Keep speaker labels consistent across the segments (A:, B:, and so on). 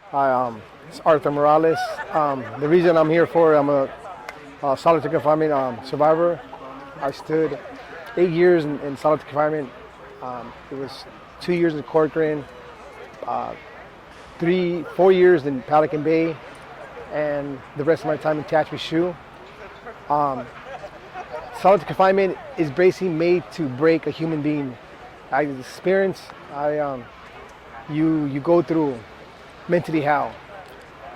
A: It's Arthur Morales. The reason I'm here for, I'm a solitary confinement survivor. I stood 8 years in solitary confinement. It was 2 years in Corcoran, 4 years in Pelican Bay, and the rest of my time in Tehachapi Shoe. Solitary confinement is basically made to break a human being. I experience, you go through mentally hell.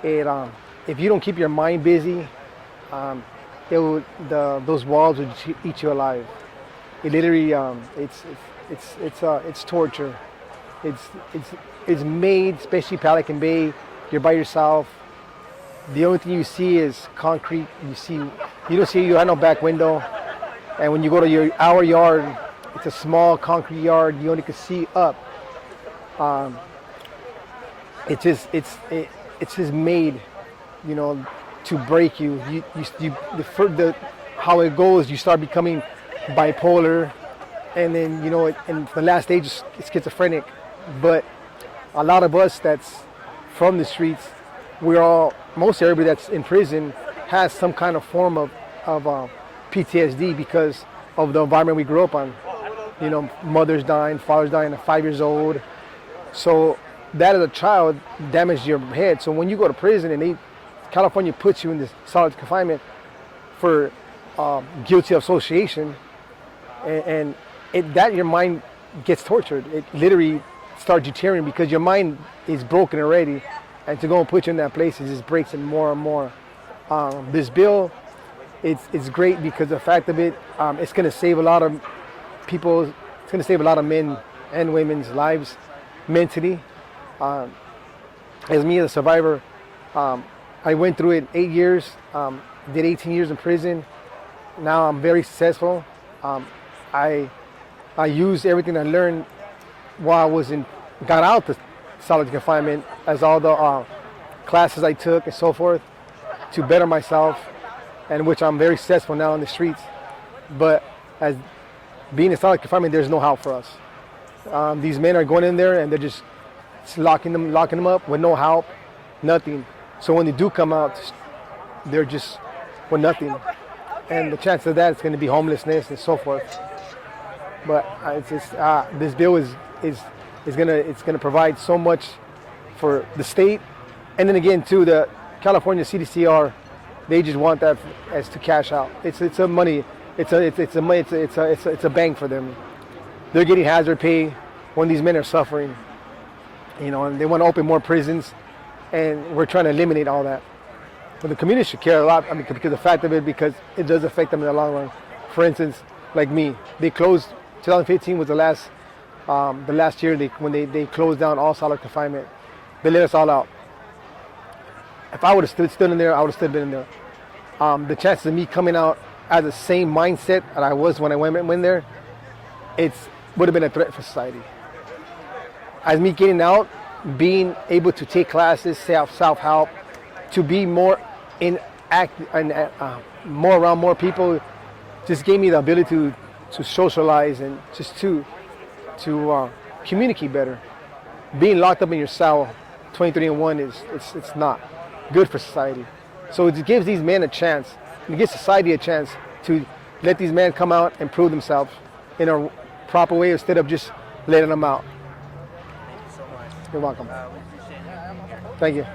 A: If you don't keep your mind busy, those walls will eat you alive. It literally, it's torture. It's made, especially Pelican Bay. You're by yourself. The only thing you see is concrete. You have no back window. And when you go to our yard, it's a small concrete yard. You only can see up. It's just made, to break you. How it goes, you start becoming bipolar, and then in the last stage, it's schizophrenic. But a lot of us that's from the streets, most everybody that's in prison has some kind of form of PTSD because of the environment we grew up on. Mothers dying, fathers dying at 5 years old. So that as a child damaged your head. So when you go to prison and California puts you in this solitary confinement for guilty of association, and your mind gets tortured. It literally starts deteriorating because your mind is broken already, and to go and put you in that place, it just breaks it more and more. This bill, it's great because the fact of it, it's going to save a lot of people. It's going to save a lot of men and women's lives mentally. As me as a survivor, I went through it 8 years, did 18 years in prison. Now I'm very successful. I used everything I learned while I got out the solitary confinement, as all the classes I took and so forth, to better myself, and which I'm very successful now in the streets. But as being in solitary confinement, there's no help for us. These men are going in there and they're just locking them up with no help, nothing. So when they do come out, they're just with nothing, and the chance of that is going to be homelessness and so forth. But this bill is going to provide so much for the state, and then again too, the California CDCR, they just want that as to cash out. It's a bank for them. They're getting hazard pay when these men are suffering, and they want to open more prisons, and we're trying to eliminate all that. But the community should care a lot, because the fact of it, because it does affect them in the long run. For instance, like me, they closed. 2015 was the last year when they closed down all solitary confinement. They let us all out. If I would have stood in there, I would have still been in there. The chances of me coming out as the same mindset that I was when I went there, it would have been a threat for society. As me getting out, being able to take classes, self-help, to be more more around more people, just gave me the ability to socialize and just to communicate better. Being locked up in your cell 23-1 it's not good for society. So it gives these men a chance. It gives society a chance to let these men come out and prove themselves in a proper way instead of just letting them out.
B: Thank you so much.
A: You're welcome.
B: We appreciate having you here.
A: Thank you.